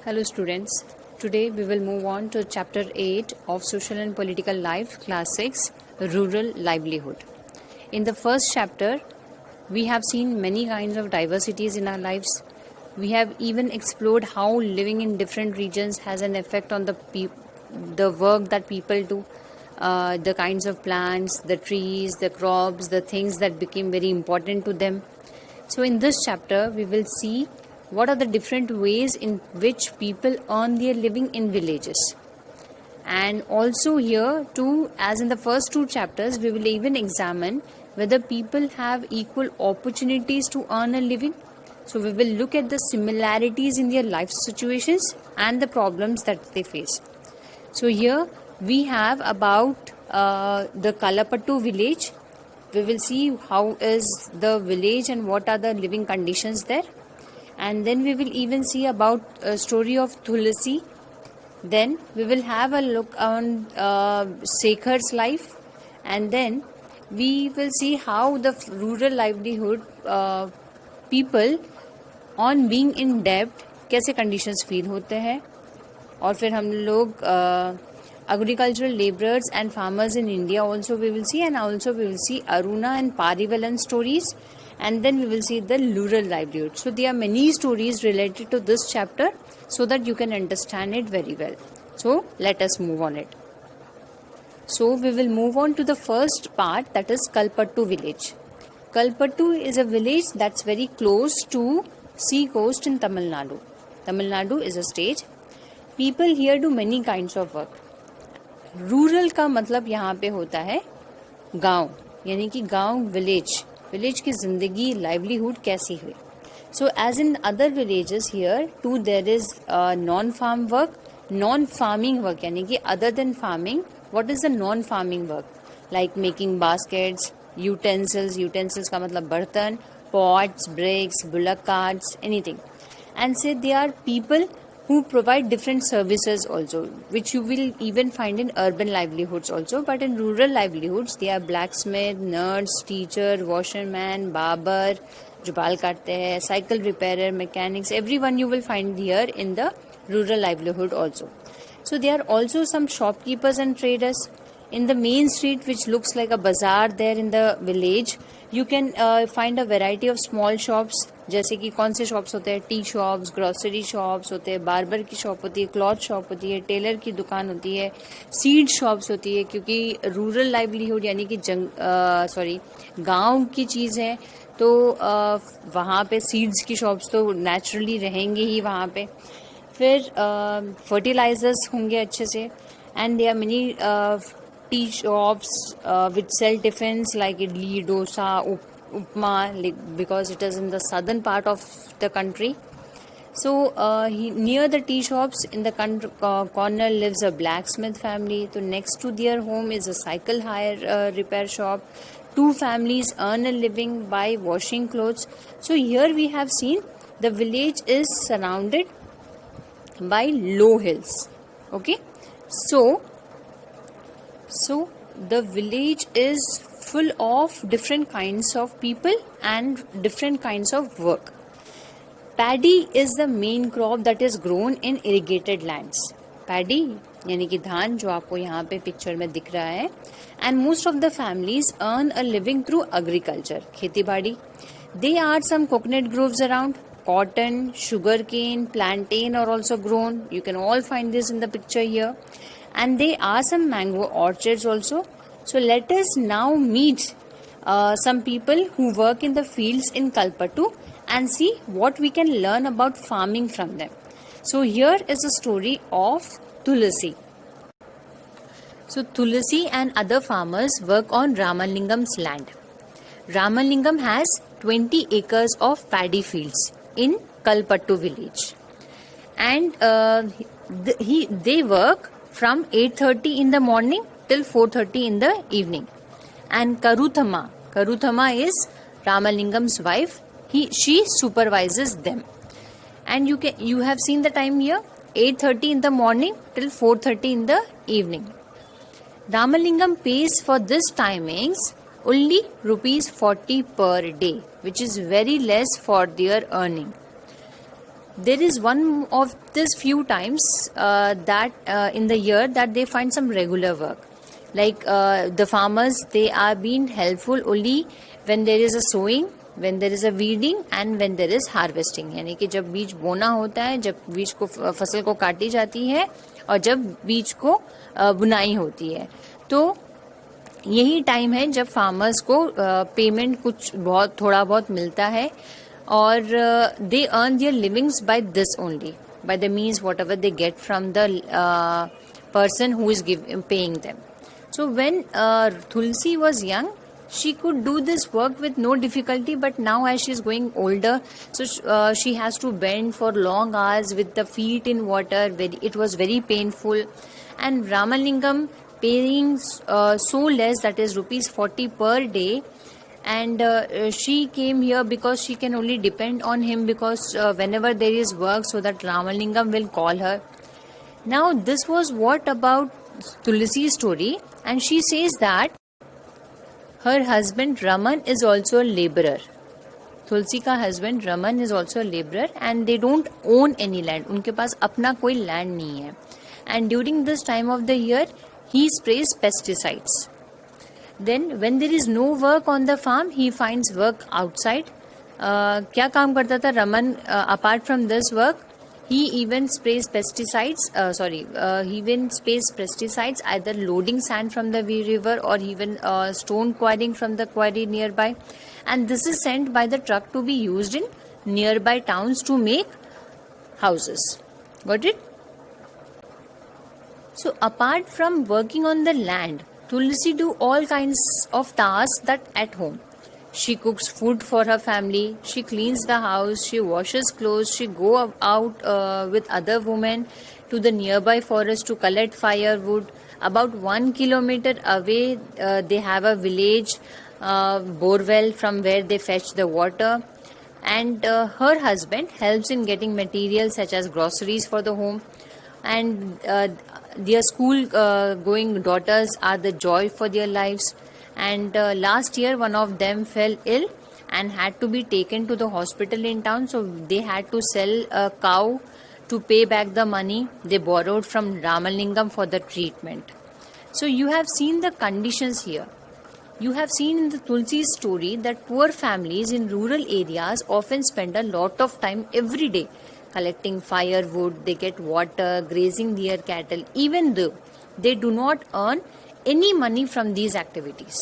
Hello students, today we will move on to chapter 8 of Social and Political Life, class 6, Rural Livelihood. In the first chapter, we have seen many kinds of diversities in our lives. We have even explored how living in different regions has an effect on the work that people do, the kinds of plants, the trees, the crops, the things that became very important to them. So in this chapter, we will see what are the different ways in which people earn their living in villages. And also here too, as in the first two chapters, we will even examine whether people have equal opportunities to earn a living. So we will look at the similarities in their life situations and the problems that they face. So here we have about the Kalapattu village. We will see how is the village and what are the living conditions there. And then we will even see about a story of Tulasi. Then we will have a look on Sekhar's life, and then we will see how the rural livelihood people on being in debt कैसे conditions feel होते हैं. और फिर हम लोग agricultural laborers and farmers in India also we will see, and also we will see Aruna and Parivalan stories. And then we will see the rural livelihood. So there are many stories related to this chapter so that you can understand it very well. So let us move on it. So we will move on to the first part, that is Kalpattu village. Kalpattu is a village that's very close to sea coast in Tamil Nadu. Tamil Nadu is a state. People here do many kinds of work. Rural का मतलब यहाँ पे होता है गांव, यानी कि गांव विलेज की जिंदगी लाइवलीहुड कैसी हुई. So as in other villages here too there is non farm work, non farming work, यानी कि other than farming what is the non farming work, like making baskets, utensils का मतलब बर्तन, pots, bricks, bullock carts, anything. And so they are people who provide different services also, which you will even find in urban livelihoods also, but in rural livelihoods they are blacksmith, nurse, teacher, washerman, barber, जो बाल काटते हैं, cycle repairer, mechanics, everyone you will find here in the rural livelihood also. So there are also some shopkeepers and traders. In the main street which looks like a bazaar there in the village, you can find a variety of small shops. जैसे कि कौन से shops होते हैं, T shops, grocery shops होते हैं, barber की shop होती है, क्लॉथ शॉप होती है, टेलर की दुकान होती है, सीड शॉप्स होती है, क्योंकि रूरल लाइवलीहुड यानी कि गांव की चीज़ है तो वहाँ पे सीड्स की शॉप्स तो नेचुरली रहेंगे ही वहाँ पे. फिर फर्टिलाइजर्स होंगे अच्छे से, and there are many tea shops which sell tiffins like idli, dosa, upma, because it is in the southern part of the country. So near the tea shops in the corner lives a blacksmith family. So next to their home is a cycle hire repair shop. Two families earn a living by washing clothes. So here we have seen the village is surrounded by low hills. Okay, so the village is full of different kinds of people and different kinds of work. Paddy is the main crop that is grown in irrigated lands. Paddy यानी कि धान, जो आपको यहाँ पे picture में दिख रहा है. And most of the families earn a living through agriculture, खेती बाड़ी. There are some coconut groves around. Cotton, sugarcane, plantain are also grown. You can all find this in the picture here. And there are some mango orchards also. So let us now meet some people who work in the fields in Kalpattu and see what we can learn about farming from them. So here is the story of Tulasi. So Tulasi and other farmers work on Ramalingam's land. Ramalingam has 20 acres of paddy fields in Kalpattu village, and they work from 8:30 in the morning till 4:30 in the evening. And Karuthama is Ramalingam's wife. She supervises them. And you have seen the time here, 8:30 in the morning till 4:30 in the evening. Ramalingam pays for this timings only rupees 40 per day, which is very less for their earning. there is one of this few times that in the year that they find some regular work, like the farmers, they are being helpful only when there is a sowing, when there is a weeding and when there is harvesting, यानी कि जब बीज बोना होता है, जब बीज को फसल को काटी जाती है और जब बीज को बुनाई होती है, तो यही टाइम है जब फार्मर्स को पेमेंट कुछ बहुत थोड़ा बहुत मिलता है, और they earn their livings by this only, by the means whatever they get from the person who is paying them. So when Tulsi was young, she could do this work with no difficulty, but now as she is going older, so she has to bend for long hours with the feet in water. It was very painful, and Ramalingam paying so less, that is rupees 40 per day, and she came here because she can only depend on him, because whenever there is work, so that Ramalingam will call her. Now this was what about Tulsi's story, and she says that her husband Raman is also a laborer. Tulsi का husband Raman is also labourer and they don't own any land, उनके पास अपना कोई land नहीं है. And during this time of the year he sprays pesticides. Then when there is no work on the farm he finds work outside. क्या काम करता था Raman apart from this work? He even sprays pesticides, either loading sand from the river or even stone quarrying from the quarry nearby. And this is sent by the truck to be used in nearby towns to make houses. Got it? So apart from working on the land, Tulsi do all kinds of tasks that at home. She cooks food for her family, she cleans the house, she washes clothes, she go out with other women to the nearby forest to collect firewood. About 1 kilometer away, they have a village borewell from where they fetch the water. And her husband helps in getting materials such as groceries for the home. And their school going daughters are the joy for their lives. And last year one of them fell ill and had to be taken to the hospital in town, so they had to sell a cow to pay back the money they borrowed from Ramalingam for the treatment. So you have seen the conditions here. You have seen in the Tulsi's story that poor families in rural areas often spend a lot of time every day collecting firewood, they get water, grazing their cattle, even though they do not earn any money from these activities.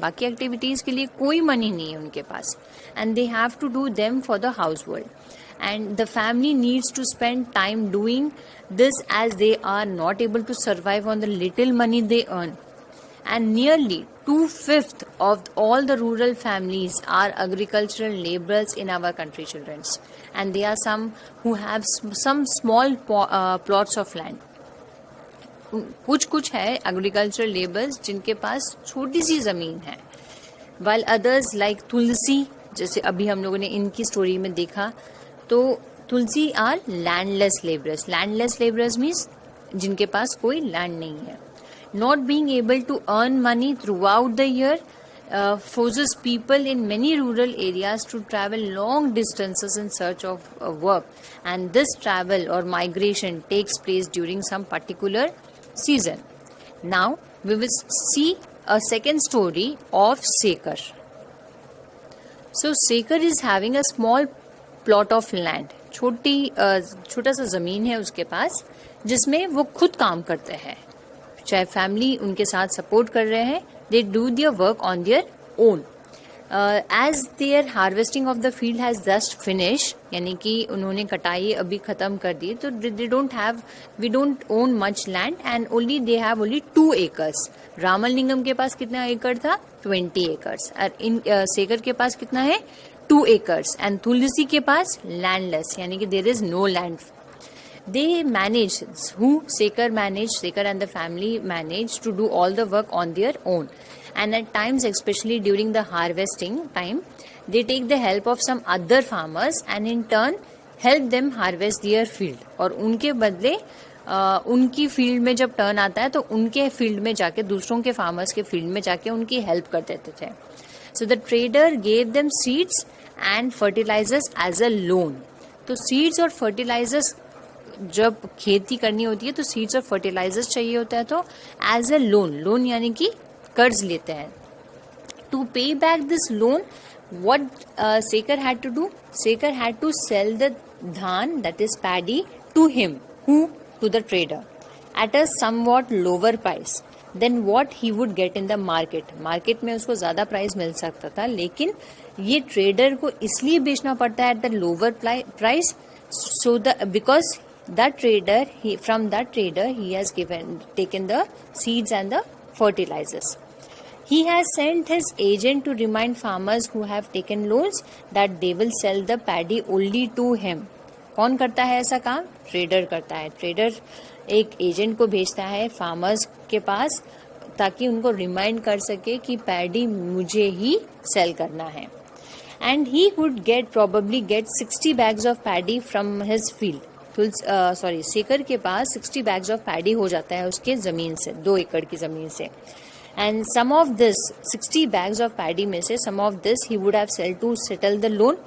बाकी activities के लिए कोई money नहीं है उनके पास, and they have to do them for the household. And the family needs to spend time doing this as they are not able to survive on the little money they earn. And nearly 2/5 of all the rural families are agricultural laborers in our country, children. And there are some who have some small plots of land. कुछ है agricultural labours जिनके पास छोटी सी ज़मीन है, while others like तुलसी, जैसे अभी हम लोगों ने इनकी स्टोरी में देखा, तो Tulsi are landless labourers. Landless labourers means जिनके पास कोई लैंड नहीं है. Not being able to earn money throughout the year forces people in many rural areas to travel long distances in search of work, and this travel or migration takes place during some particular season. Now we will see a second story of Sekar. So Sekar is having a small plot of land. छोटा सा ज़मीन है उसके पास जिसमें वो खुद काम करते हैं, चाहे फैमिली उनके साथ सपोर्ट कर रहे हैं. They do their work on their own. As their harvesting of the field has just finished, यानी कि उन्होंने कटाई अभी ख़त्म कर दी, तो we don't own much land and only they have only 2 acres. Ramalingam के पास कितना एकड़ था? 20 acres. और इन सेकर के पास कितना है? 2 acres. And तुलसी के पास landless, यानी कि there is no land. They manage, Sekar and the family manage to do all the work on their own. And at times, especially during the harvesting time, they take the help of some other farmers and in turn help them harvest their field. और उनके बदले उनकी field में जब turn आता है तो उनके फील्ड में जाके, दूसरों के फार्मर्स के फील्ड में जाके उनकी हेल्प कर देते थे. So the trader gave them seeds and fertilizers as a loan. तो सीड्स और फर्टिलाइजर्स जब खेती करनी होती है तो सीड्स और फर्टिलाइजर्स चाहिए होता है, तो एज अ लोन यानी कि कर्ज लेते हैं. To pay back this loan, what Sekar had to do? Sekar had to sell the dhan, that is paddy, to him. Who? To the trader at a somewhat lower price than what he would get in the market. Market में उसको ज़्यादा price मिल सकता था, लेकिन ये trader को इसलिए बेचना पड़ता है at the lower price, so because that trader, from that trader he has taken the seeds and the fertilizers. He has sent his agent to remind farmers who have taken loans that they will sell the paddy only to him. कौन करता है ऐसा काम? Trader करता है. Trader एक agent को भेजता है फार्मर्स के पास ताकि उनको रिमाइंड कर सके कि पैडी मुझे ही सेल करना है. And he would probably get 60 bags of paddy from his field. सेकर के पास 60 bags of paddy हो जाता है उसके जमीन से, 2 एकड़ की जमीन से. And some of this 60 bags of paddy में से some of this he would have sell to settle the loan.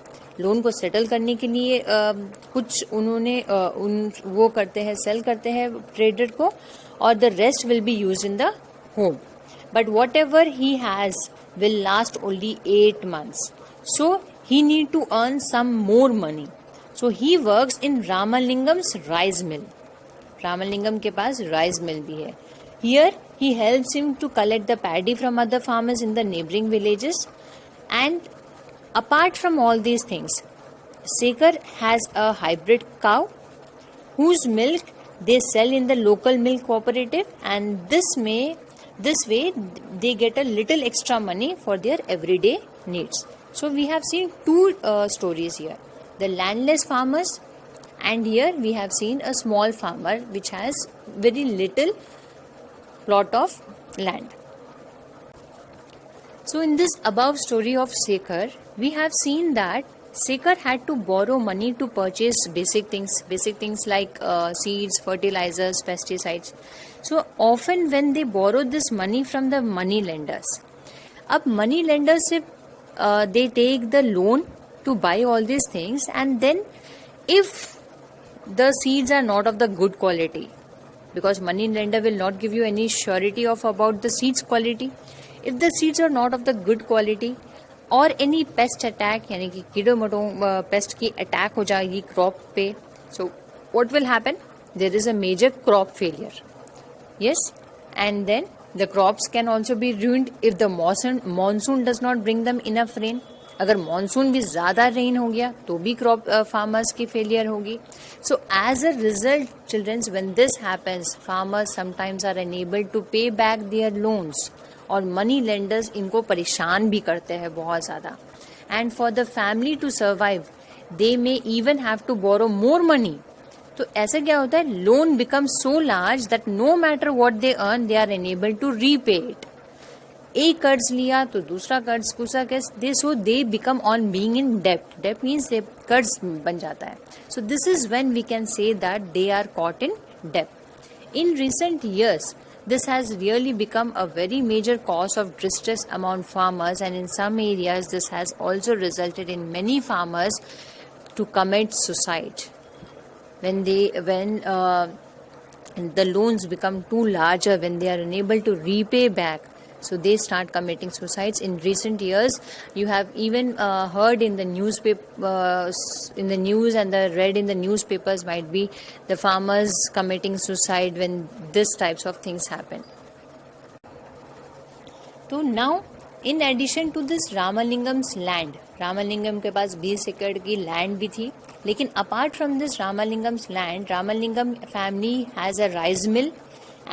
Loan को सेटल करने के लिए कुछ उन्होंने वो करते हैं, सेल करते हैं ट्रेडर को, और the rest will be use in the home. But whatever he has will last only 8 months. So he need to earn some more money. So he works in Ramalingam's rice mill. Ramalingam के पास rice mill भी है. Here he helps him to collect the paddy from other farmers in the neighboring villages. And apart from all these things, Sekar has a hybrid cow whose milk they sell in the local milk cooperative, and this way they get a little extra money for their everyday needs. So we have seen 2 stories here, the landless farmers, and here we have seen a small farmer which has very little plot of land. So in this above story of Sekar, we have seen that Sekar had to borrow money to purchase basic things like seeds, fertilizers, pesticides. So often when they borrow this money from the money lenders, अब money lenders से they take the loan to buy all these things, and then if the seeds are not of the good quality, because money lender will not give you any surety of about the seeds quality. If the seeds are not of the good quality, or any pest attack, यानी कि कीड़ों मटों paste की attack हो जाएगी crop पे, so what will happen? There is a major crop failure. Yes, and then the crops can also be ruined if the monsoon does not bring them enough rain. अगर monsoon भी ज़्यादा rain हो गया तो भी crop farmers की failure होगी. So as a result childrens, when this happens, farmers sometimes are unable to pay back their loans, और मनी लेंडर्स इनको परेशान भी करते हैं बहुत ज़्यादा. And for the family to survive they may even have to borrow more money. तो ऐसा क्या होता है, loan become so large that no matter what they earn they are unable to repay it. एक कर्ज लिया तो दूसरा कर्ज, सो they become on being in dept. Dept means they कर्ज बन जाता है. So this is when we can say that they are caught in dept. In recent years this has really become a very major cause of distress among farmers, and in some areas this has also resulted in many farmers to commit suicide when the loans become too larger, when they are unable to repay back. So they start committing suicides. In recent years, you have even heard in the newspaper, in the news, and read in the newspapers might be the farmers committing suicide when this types of things happen. So now, in addition to this Ramalingam's land, Ramalingam के पास 20 एकड़ की land भी थी, लेकिन apart from this Ramalingam's land, Ramalingam family has a rice mill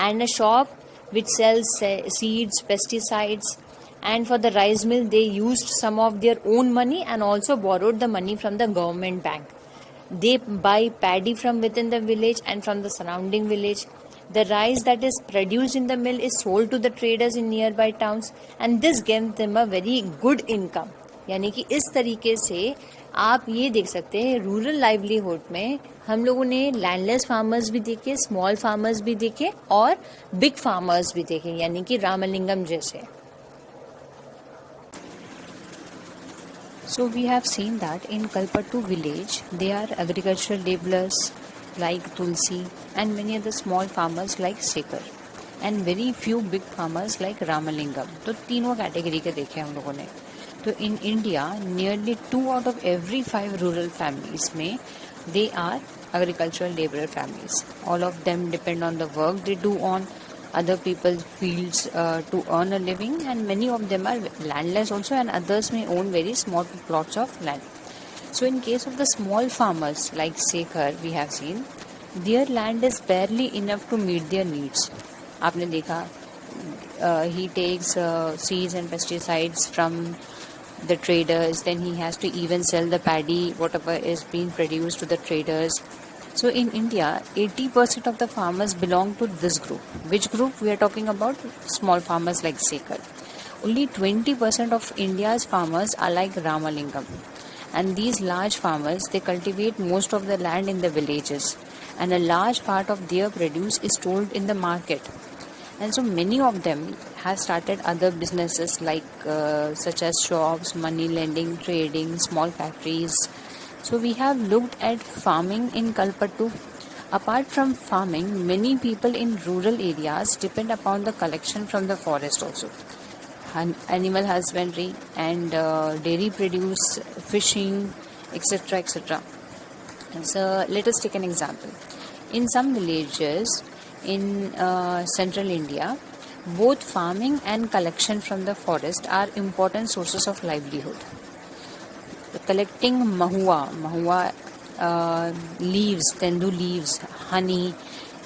and a shop which sells seeds, pesticides, and for the rice mill they used some of their own money and also borrowed the money from the government bank. They buy paddy from within the village and from the surrounding village. The rice that is produced in the mill is sold to the traders in nearby towns, and this gives them a very good income. यानी कि इस तरीके से आप ये देख सकते हैं, रूरल लाइवलीहुड में हम लोगों ने लैंडलेस फार्मर्स भी देखे, स्मॉल फार्मर्स भी देखे, और बिग फार्मर्स भी देखे, यानी कि रामलिंगम जैसे. So we have seen that in Kalpattu village, they are agricultural laborers like Tulsi and many other small farmers like Sekhar and very few big farmers like Ramalingam. तो तीनों कैटेगरी के देखे हम लोगों ने. तो in India, nearly 2 out of every 5 rural families में they are agricultural laborer families. All of them depend on the work they do on other people's fields to earn a living, and many of them are landless also, and others may own very small plots of land. So in case of the small farmers like Sekhar, we have seen their land is barely enough to meet their needs. आपने देखा he takes seeds and pesticides from the traders, then he has to even sell the paddy whatever is being produced to the traders. So in India, 80% of the farmers belong to this group. Which group we are talking about? Small farmers like Sekhar. Only 20% of India's farmers are like Ramalingam. And these large farmers, they cultivate most of the land in the villages. And a large part of their produce is sold in the market. And so many of them have started other businesses like such as shops, money lending, trading, small factories. So we have looked at farming in Kalpattu. Apart from farming, many people in rural areas depend upon the collection from the forest also. Animal husbandry and dairy produce, fishing, etc. etc. So let us take an example. In some villages in central India, both farming and collection from the forest are important sources of livelihood. Collecting mahua leaves, tendu leaves, honey,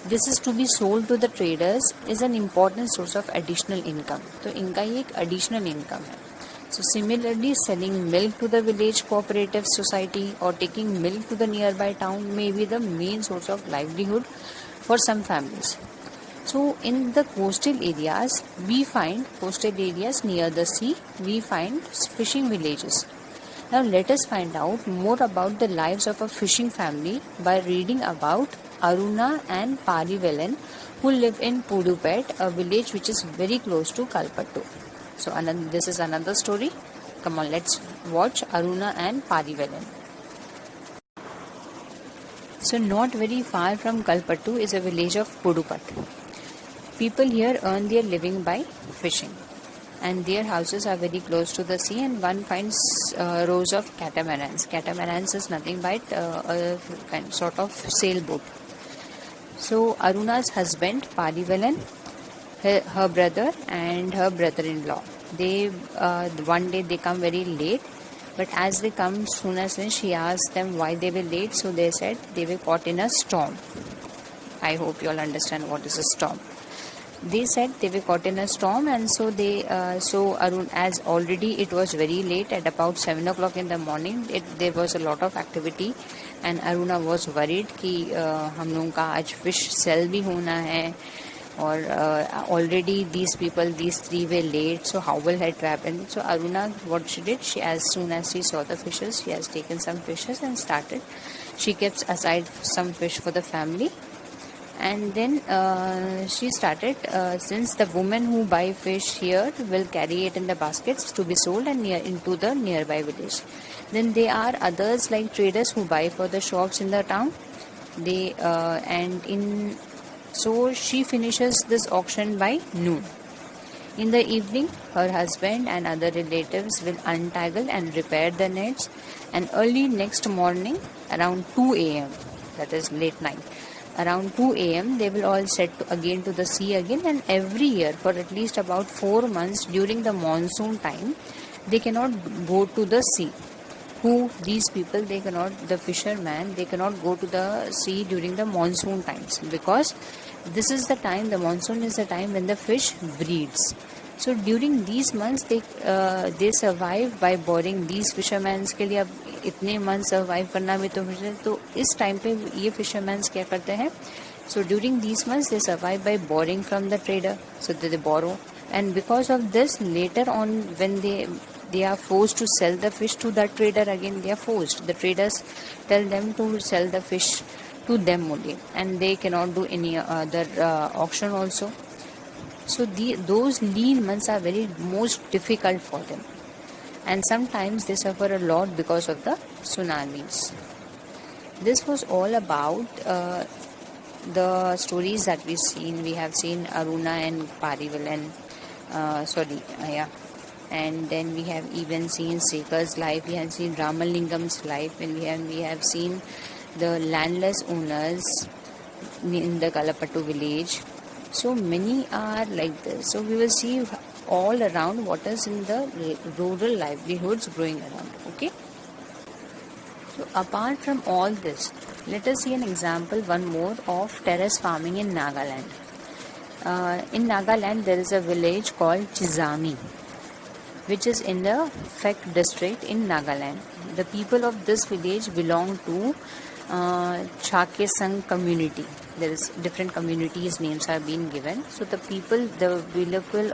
this is to be sold to the traders is an important source of additional income. तो इनका ये एक additional income है. So similarly, selling milk to the village cooperative society or taking milk to the nearby town may be the main source of livelihood for some families. So in the coastal areas near the sea, we find fishing villages. Now let us find out more about the lives of a fishing family by reading about Aruna and Parivelan, who live in Pudupet, a village which is very close to Kalpattu. So this is another story. Come on, let's watch Aruna and Parivelan. So not very far from Kalpattu is a village of Pudupet. People here earn their living by fishing, and their houses are very close to the sea, and one finds rows of catamarans. Catamarans is nothing but a sort of sailboat. So Aruna's husband Parivelan, her brother and her brother-in-law, they one day they come very late, but as they come, soon as she asked them why they were late, so they said they were caught in a storm. I hope you all understand what is a storm. They said they were caught in a storm, and so Arun, as already it was very late at about 7 o'clock in the morning, there was a lot of activity, and Aruna was worried कि हम लोगों का आज fish sell भी होना है, और already these three were late, so how will it happen? So Aruna, what she did, as soon as she saw the fishes, she has taken some fishes and she kept aside some fish for the family. And then she started, since the women who buy fish here will carry it in the baskets to be sold and into the nearby village. Then there are others like traders who buy for the shops in the town. So she finishes this auction by noon. In the evening, her husband and other relatives will untangle and repair the nets, and early next morning around 2 a.m., that is late night, around 2 a.m. they will all set again to the sea again, and every year for at least about 4 months during the monsoon time, they cannot go to the sea. These people, the fishermen, they cannot go to the sea during the monsoon times, because this is the time, the monsoon is the time when the fish breeds. So during these months they survive by boring. These fishermen के लिए अब इतने months survive करना भी तो इस time पे ये fishermen क्या करते हैं? So during these months they survive by borrowing from the trader. So they borrow, and because of this, later on when they are forced to sell the fish to the trader again, they are forced. The traders tell them to sell the fish to them only, and they cannot do any other auction also. So those lean months are very most difficult for them. and sometimes they suffer a lot because of the tsunamis. This was all about the stories that we've seen. We have seen Aruna and Parival and and then we have even seen Sekhar's life. We have seen Ramalingam's life, and we have seen the landless owners in the Kalapattu village. So many are like this. So we will see all around what is in the rural livelihoods growing around. Okay. So apart from all this, let us see an example, one more, of terrace farming in Nagaland. In Nagaland, there is a village called Chizami, which is in the Phek district in Nagaland. The people of this village belong to Chakesang community. There is different communities, names are being given. So the people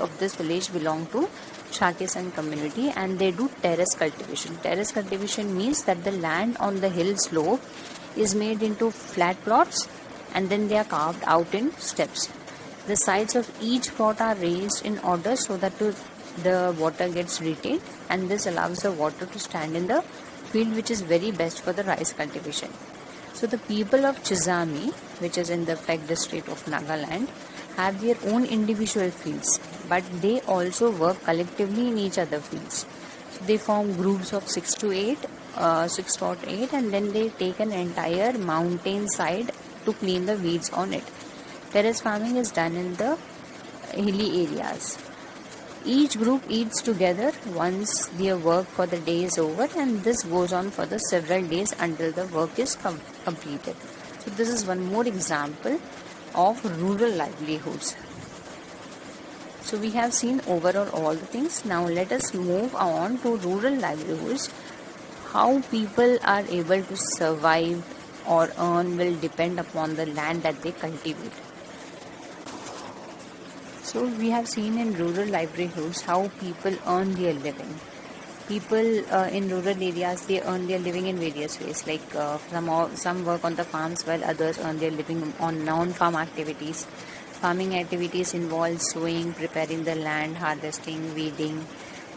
of this village belong to Chakesang community, and they do terrace cultivation. Terrace cultivation means that the land on the hill slope is made into flat plots, and then they are carved out in steps. The sides of each plot are raised in order so that the water gets retained, and this allows the water to stand in the field, which is very best for the rice cultivation. So the people of Chizami, which is in the Phek district of Nagaland, have their own individual fields, but they also work collectively in each other fields. So they form groups of 6 to 8, and then they take an entire mountain side to clean the weeds on it. Terrace farming is done in the hilly areas. Each group eats together once their work for the day is over, and this goes on for the several days until the work is completed. So this is one more example of rural livelihoods. So we have seen overall all the things. Now let us move on to rural livelihoods. How people are able to survive or earn will depend upon the land that they cultivate. So we have seen in rural livelihoods how people earn their living. People in rural areas, they earn their living in various ways, like some work on the farms while others earn their living on non-farm activities. Farming activities involve sowing, preparing the land, harvesting, weeding,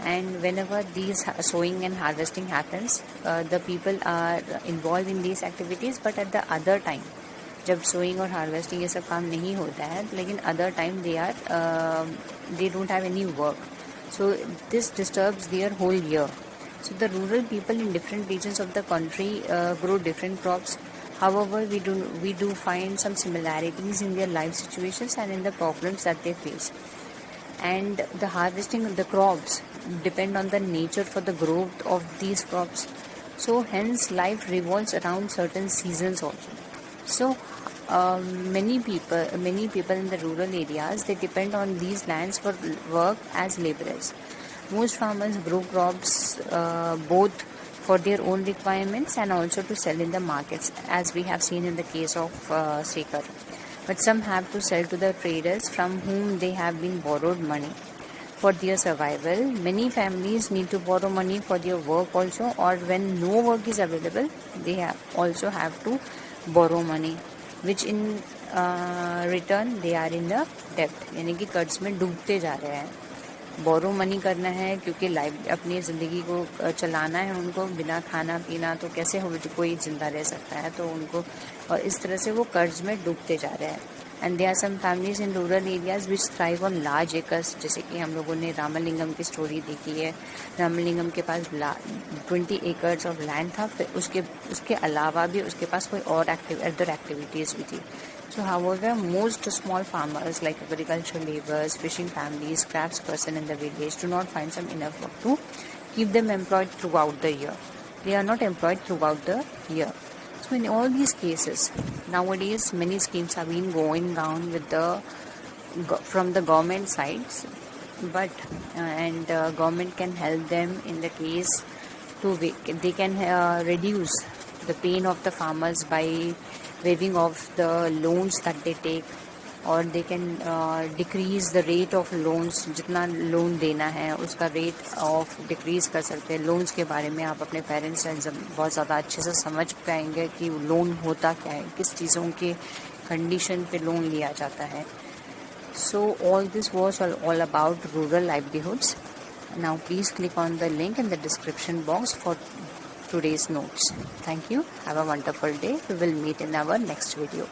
and whenever these sowing and harvesting happens, the people are involved in these activities, but at the other time, जब sowing और harvesting ये सब काम नहीं होता है, लेकिन other time they don't have any work. So this disturbs their whole year. So the rural people in different regions of the country grow different crops. However, we do find some similarities in their life situations and in the problems that they face. And the harvesting of the crops depend on the nature for the growth of these crops. So hence life revolves around certain seasons also. So many people in the rural areas, they depend on these lands for work as laborers. Most farmers grow crops both for their own requirements and also to sell in the markets, as we have seen in the case of Sekhar. But some have to sell to the traders from whom they have been borrowed money for their survival. Many families need to borrow money for their work also, or when no work is available, they also have to borrow money, which in return they are in the debt, यानी कि कर्ज में डूबते जा रहे हैं. Borrow money करना है क्योंकि लाइफ अपनी ज़िंदगी को चलाना है उनको, बिना खाना पीना तो कैसे हो कोई ज़िंदा रह सकता है, तो उनको, और इस तरह से वो कर्ज में डूबते जा रहे हैं. And there are some families in rural areas which thrive on large acres, जैसे कि हम लोगों ने रामलिंगम की स्टोरी देखी है. रामलिंगम के पास 20 एकर्स ऑफ लैंड था, फिर उसके अलावा भी उसके पास कोई और अदर एक्टिविटीज़ भी थी. So however, most small farmers like agricultural laborers, fishing families, craftsperson in the village do not find some enough work to keep them employed throughout the year. They are not employed throughout the year. So in all these cases, nowadays many schemes have been going down from the government sides, but government can help them in the case they can reduce the pain of the farmers by waiving off the loans that they take, और they can decrease the rate of loans. जितना loan देना है उसका rate of decrease कर सकते हैं. Loans के बारे में आप अपने पेरेंट्स से बहुत ज़्यादा अच्छे से समझ पाएंगे कि लोन होता क्या है, किस चीज़ों के कंडीशन पे लोन लिया जाता है. So all this was all about rural livelihoods. Now please click on the link in the description box for today's notes. Thank you. Have a wonderful day. We will meet in our next video.